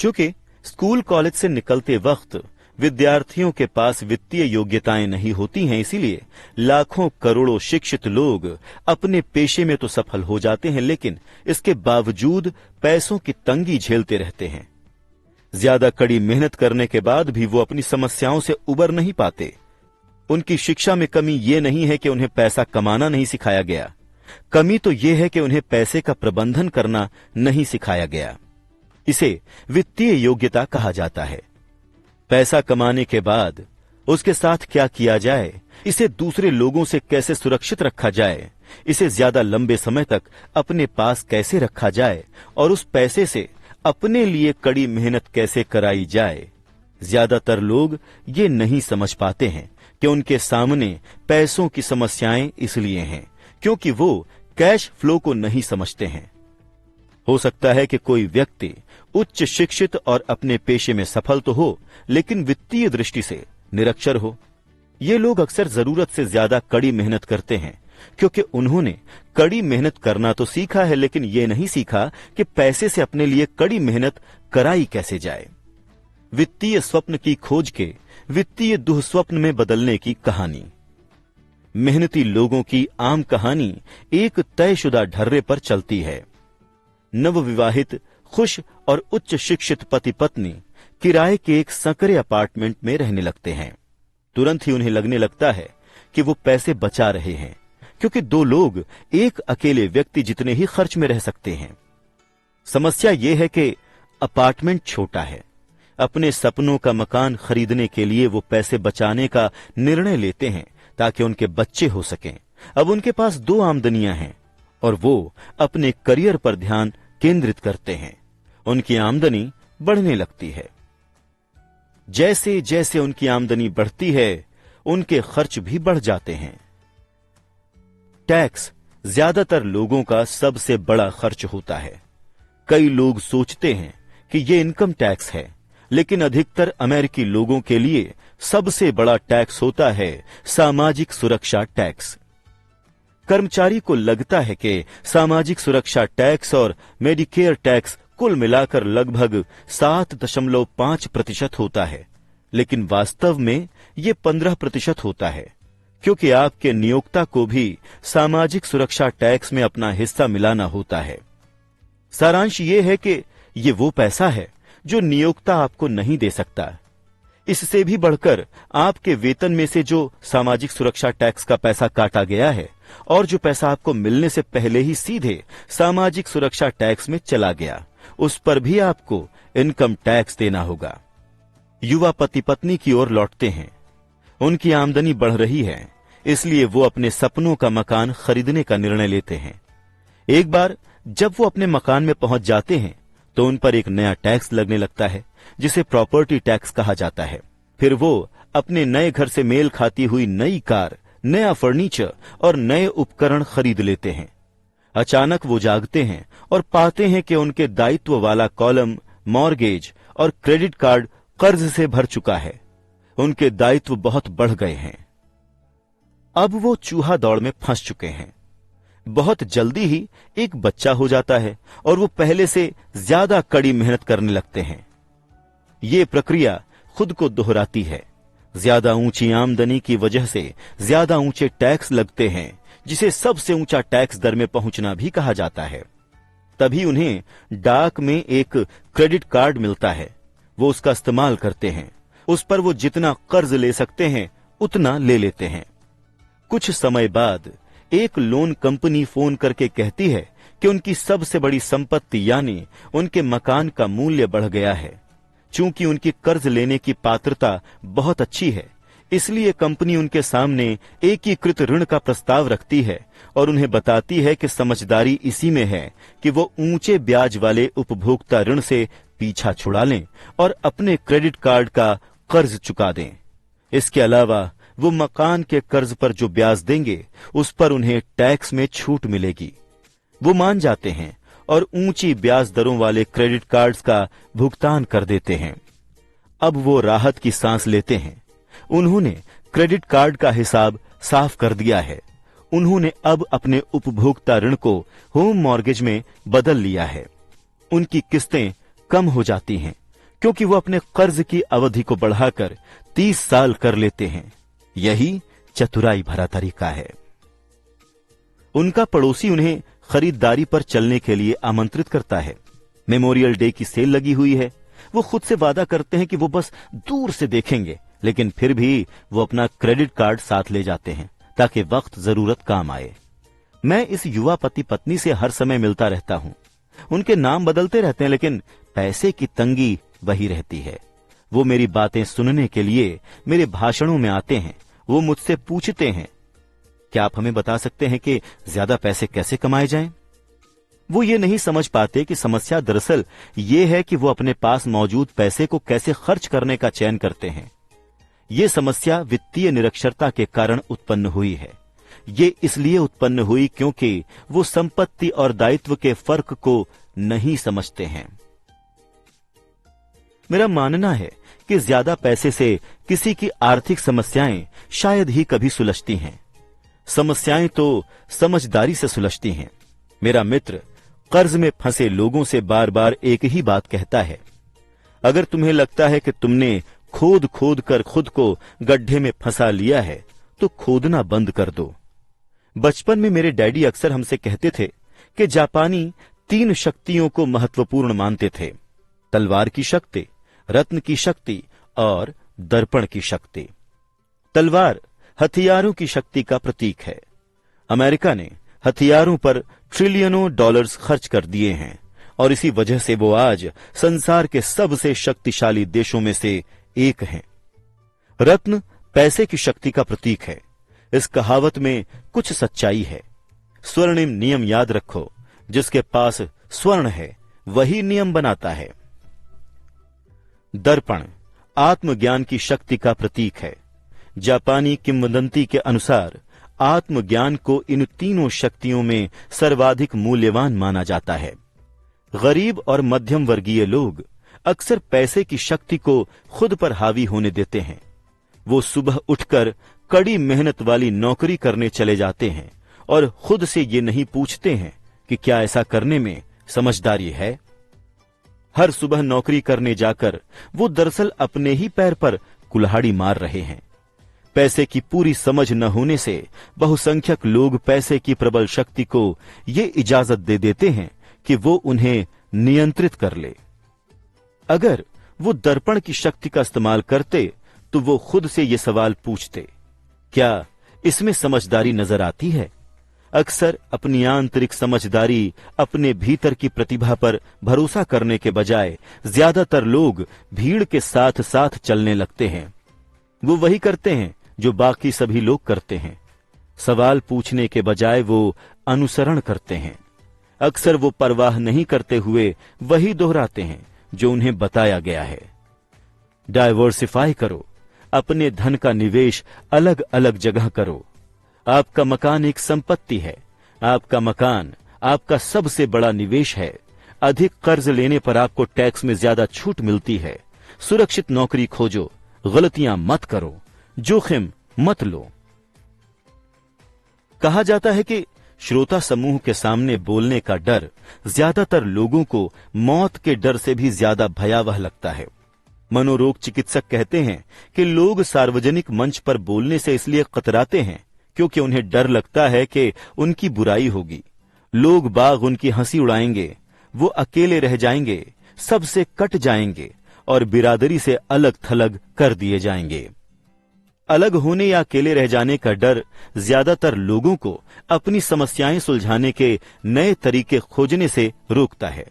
चूंकि school college से निकलते वक्त विद्यार्थियों के पास वित्तीय योग्यताएं नहीं होती हैं, इसीलिए लाखों करोड़ों शिक्षित लोग अपने पेशे में तो सफल हो जाते हैं, लेकिन इसके बावजूद पैसों की तंगी झेलते रहते हैं। ज्यादा कड़ी मेहनत करने के बाद भी वो अपनी समस्याओं से उबर नहीं पाते। उनकी शिक्षा में कमी ये नहीं है कि उन्हें पैसा कमाना नहीं सिखाया गया, कमी तो ये है कि उन्हें पैसे का प्रबंधन करना नहीं सिखाया गया। इसे वित्तीय योग्यता कहा जाता है। पैसा कमाने के बाद उसके साथ क्या किया जाए, इसे दूसरे लोगों से कैसे सुरक्षित रखा जाए, इसे ज्यादा लंबे समय तक अपने पास कैसे रखा जाए और उस पैसे से अपने लिए कड़ी मेहनत कैसे कराई जाए, ज्यादातर लोग ये नहीं समझ पाते हैं कि उनके सामने पैसों की समस्याएं इसलिए हैं क्योंकि वो कैश फ्लो को नहीं समझते हैं। हो सकता है कि कोई व्यक्ति उच्च शिक्षित और अपने पेशे में सफल तो हो, लेकिन वित्तीय दृष्टि से निरक्षर हो। ये लोग अक्सर जरूरत से ज्यादा कड़ी मेहनत करते हैं क्योंकि उन्होंने कड़ी मेहनत करना तो सीखा है, लेकिन ये नहीं सीखा कि पैसे से अपने लिए कड़ी मेहनत कराई कैसे जाए। वित्तीय स्वप्न की खोज के वित्तीय दुःस्वप्न में बदलने की कहानी। मेहनती लोगों की आम कहानी एक तयशुदा ढर्रे पर चलती है। नवविवाहित, खुश और उच्च शिक्षित पति पत्नी किराए के एक संकरे अपार्टमेंट में रहने लगते हैं। तुरंत ही उन्हें लगने लगता है कि वो पैसे बचा रहे हैं, क्योंकि दो लोग एक अकेले व्यक्ति जितने ही खर्च में रह सकते हैं। समस्या ये है कि अपार्टमेंट छोटा है। अपने सपनों का मकान खरीदने के लिए वो पैसे बचाने का निर्णय लेते हैं ताकि उनके बच्चे हो सकें। अब उनके पास दो आमदनियां हैं और वो अपने करियर पर ध्यान केंद्रित करते हैं। उनकी आमदनी बढ़ने लगती है। जैसे जैसे उनकी आमदनी बढ़ती है, उनके खर्च भी बढ़ जाते हैं। टैक्स ज्यादातर लोगों का सबसे बड़ा खर्च होता है। कई लोग सोचते हैं कि ये इनकम टैक्स है, लेकिन अधिकतर अमेरिकी लोगों के लिए सबसे बड़ा टैक्स होता है सामाजिक सुरक्षा टैक्स। कर्मचारी को लगता है कि सामाजिक सुरक्षा टैक्स और मेडिकेयर टैक्स कुल मिलाकर लगभग 7.5% होता है, लेकिन वास्तव में ये 15% होता है, क्योंकि आपके नियोक्ता को भी सामाजिक सुरक्षा टैक्स में अपना हिस्सा मिलाना होता है। सारांश ये है कि ये वो पैसा है जो नियोक्ता आपको नहीं दे सकता। इससे भी बढ़कर आपके वेतन में से जो सामाजिक सुरक्षा टैक्स का पैसा काटा गया है और जो पैसा आपको मिलने से पहले ही सीधे सामाजिक सुरक्षा टैक्स में चला गया, उस पर भी आपको इनकम टैक्स देना होगा। युवा पति पत्नी की ओर लौटते हैं। उनकी आमदनी बढ़ रही है, इसलिए वो अपने सपनों का मकान खरीदने का निर्णय लेते हैं। एक बार जब वो अपने मकान में पहुंच जाते हैं तो उन पर एक नया टैक्स लगने लगता है, जिसे प्रॉपर्टी टैक्स कहा जाता है। फिर वो अपने नए घर से मेल खाती हुई नई कार, नया फर्नीचर और नए उपकरण खरीद लेते हैं। अचानक वो जागते हैं और पाते हैं कि उनके दायित्व वाला कॉलम मॉर्गेज और क्रेडिट कार्ड कर्ज से भर चुका है। उनके दायित्व बहुत बढ़ गए हैं। अब वो चूहा दौड़ में फंस चुके हैं। बहुत जल्दी ही एक बच्चा हो जाता है और वो पहले से ज्यादा कड़ी मेहनत करने लगते हैं। ये प्रक्रिया खुद को दोहराती है। ज्यादा ऊंची आमदनी की वजह से ज्यादा ऊंचे टैक्स लगते हैं, जिसे सबसे ऊंचा टैक्स दर में पहुंचना भी कहा जाता है। तभी उन्हें डाक में एक क्रेडिट कार्ड मिलता है। वो उसका इस्तेमाल करते हैं। उस पर वो जितना कर्ज ले सकते हैं उतना ले लेते हैं। कुछ समय बाद एक लोन कंपनी फोन करके कहती है कि उनकी सबसे बड़ी संपत्ति यानी उनके मकान का मूल्य बढ़ गया है। चूंकि उनकी कर्ज लेने की पात्रता बहुत अच्छी है, इसलिए कंपनी उनके सामने एकीकृत ऋण का प्रस्ताव रखती है और उन्हें बताती है कि समझदारी इसी में है कि वो ऊंचे ब्याज वाले उपभोक्ता ऋण से पीछा छुड़ा लें और अपने क्रेडिट कार्ड का कर्ज चुका दें। इसके अलावा वो मकान के कर्ज पर जो ब्याज देंगे उस पर उन्हें टैक्स में छूट मिलेगी। वो मान जाते हैं और ऊंची ब्याज दरों वाले क्रेडिट कार्ड्स का भुगतान कर देते हैं। अब वो राहत की सांस लेते हैं। उन्होंने क्रेडिट कार्ड का हिसाब साफ कर दिया है। उन्होंने अब अपने उपभोक्ता ऋण को होम मॉर्गेज में बदल लिया है। उनकी किस्तें कम हो जाती हैं क्योंकि वो अपने कर्ज की अवधि को बढ़ाकर 30 साल कर लेते हैं। यही चतुराई भरा तरीका है। उनका पड़ोसी उन्हें खरीदारी पर चलने के लिए आमंत्रित करता है। मेमोरियल डे की सेल लगी हुई है। वो खुद से वादा करते हैं कि वो बस दूर से देखेंगे, लेकिन फिर भी वो अपना क्रेडिट कार्ड साथ ले जाते हैं ताकि वक्त जरूरत काम आए। मैं इस युवा पति पत्नी से हर समय मिलता रहता हूं। उनके नाम बदलते रहते हैं, लेकिन पैसे की तंगी वही रहती है। वो मेरी बातें सुनने के लिए मेरे भाषणों में आते हैं। वो मुझसे पूछते हैं, क्या आप हमें बता सकते हैं कि ज्यादा पैसे कैसे कमाए जाएं? वो ये नहीं समझ पाते कि समस्या दरअसल ये है कि वो अपने पास मौजूद पैसे को कैसे खर्च करने का चयन करते हैं। ये समस्या वित्तीय निरक्षरता के कारण उत्पन्न हुई है। ये इसलिए उत्पन्न हुई क्योंकि वो संपत्ति और दायित्व के फर्क को नहीं समझते हैं। मेरा मानना है कि ज्यादा पैसे से किसी की आर्थिक समस्याएं शायद ही कभी सुलझती हैं। समस्याएं तो समझदारी से सुलझती हैं। मेरा मित्र कर्ज में फंसे लोगों से बार बार एक ही बात कहता है, अगर तुम्हें लगता है कि तुमने खोद खोद कर खुद को गड्ढे में फंसा लिया है तो खोदना बंद कर दो। बचपन में मेरे डैडी अक्सर हमसे कहते थे कि जापानी 3 शक्तियों को महत्वपूर्ण मानते थे, तलवार की शक्ति, रत्न की शक्ति और दर्पण की शक्ति। तलवार हथियारों की शक्ति का प्रतीक है। अमेरिका ने हथियारों पर ट्रिलियनों डॉलर्स खर्च कर दिए हैं और इसी वजह से वो आज संसार के सबसे शक्तिशाली देशों में से एक हैं। रत्न पैसे की शक्ति का प्रतीक है। इस कहावत में कुछ सच्चाई है। स्वर्णिम नियम याद रखो, जिसके पास स्वर्ण है वही नियम बनाता है। दर्पण आत्मज्ञान की शक्ति का प्रतीक है। जापानी किंवदंती के अनुसार आत्मज्ञान को इन तीनों शक्तियों में सर्वाधिक मूल्यवान माना जाता है। गरीब और मध्यम वर्गीय लोग अक्सर पैसे की शक्ति को खुद पर हावी होने देते हैं। वो सुबह उठकर कड़ी मेहनत वाली नौकरी करने चले जाते हैं और खुद से ये नहीं पूछते हैं कि क्या ऐसा करने में समझदारी है। हर सुबह नौकरी करने जाकर वो दरअसल अपने ही पैर पर कुल्हाड़ी मार रहे हैं। पैसे की पूरी समझ न होने से बहुसंख्यक लोग पैसे की प्रबल शक्ति को ये इजाजत दे देते हैं कि वो उन्हें नियंत्रित कर ले। अगर वो दर्पण की शक्ति का इस्तेमाल करते तो वो खुद से ये सवाल पूछते, क्या इसमें समझदारी नजर आती है? अक्सर अपनी आंतरिक समझदारी, अपने भीतर की प्रतिभा पर भरोसा करने के बजाय ज्यादातर लोग भीड़ के साथ साथ चलने लगते हैं। वो वही करते हैं जो बाकी सभी लोग करते हैं। सवाल पूछने के बजाय वो अनुसरण करते हैं। अक्सर वो परवाह नहीं करते हुए वही दोहराते हैं जो उन्हें बताया गया है। डाइवर्सिफाई करो, अपने धन का निवेश अलग अलग जगह करो। आपका मकान एक संपत्ति है। आपका मकान आपका सबसे बड़ा निवेश है। अधिक कर्ज लेने पर आपको टैक्स में ज्यादा छूट मिलती है। सुरक्षित नौकरी खोजो, गलतियां मत करो, जोखिम मत लो। कहा जाता है कि श्रोता समूह के सामने बोलने का डर ज्यादातर लोगों को मौत के डर से भी ज्यादा भयावह लगता है। मनोरोग चिकित्सक कहते हैं कि लोग सार्वजनिक मंच पर बोलने से इसलिए कतराते हैं क्योंकि उन्हें डर लगता है कि उनकी बुराई होगी, लोग बाग उनकी हंसी उड़ाएंगे, वो अकेले रह जाएंगे, सबसे कट जाएंगे और बिरादरी से अलग थलग कर दिए जाएंगे। अलग होने या अकेले रह जाने का डर ज्यादातर लोगों को अपनी समस्याएं सुलझाने के नए तरीके खोजने से रोकता है।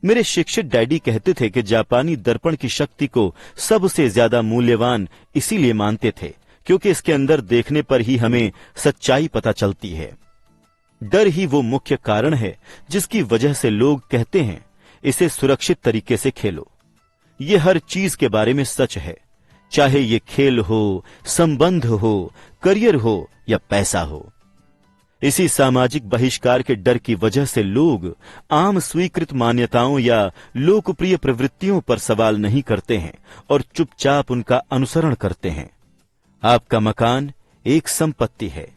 मेरे शिक्षित डैडी कहते थे कि जापानी दर्पण की शक्ति को सबसे ज्यादा मूल्यवान इसीलिए मानते थे क्योंकि इसके अंदर देखने पर ही हमें सच्चाई पता चलती है। डर ही वो मुख्य कारण है जिसकी वजह से लोग कहते हैं इसे सुरक्षित तरीके से खेलो। ये हर चीज के बारे में सच है, चाहे ये खेल हो, संबंध हो, करियर हो या पैसा हो। इसी सामाजिक बहिष्कार के डर की वजह से लोग आम स्वीकृत मान्यताओं या लोकप्रिय प्रवृत्तियों पर सवाल नहीं करते हैं और चुपचाप उनका अनुसरण करते हैं। आपका मकान एक संपत्ति है।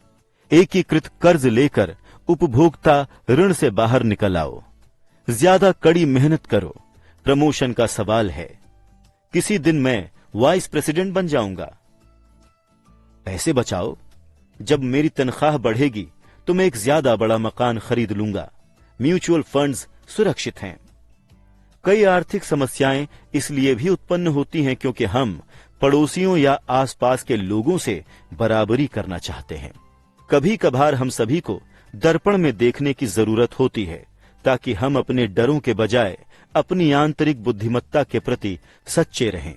एकीकृत कर्ज लेकर उपभोक्ता ऋण से बाहर निकल आओ। ज्यादा कड़ी मेहनत करो। प्रमोशन का सवाल है, किसी दिन मैं वाइस प्रेसिडेंट बन जाऊंगा। पैसे बचाओ, जब मेरी तनख्वाह बढ़ेगी तो मैं एक ज्यादा बड़ा मकान खरीद लूंगा। म्यूचुअल फंड्स सुरक्षित हैं। कई आर्थिक समस्याएं इसलिए भी उत्पन्न होती हैं क्योंकि हम पड़ोसियों या आसपास के लोगों से बराबरी करना चाहते हैं। कभी कभार हम सभी को दर्पण में देखने की जरूरत होती है ताकि हम अपने डरों के बजाय अपनी आंतरिक बुद्धिमत्ता के प्रति सच्चे रहें।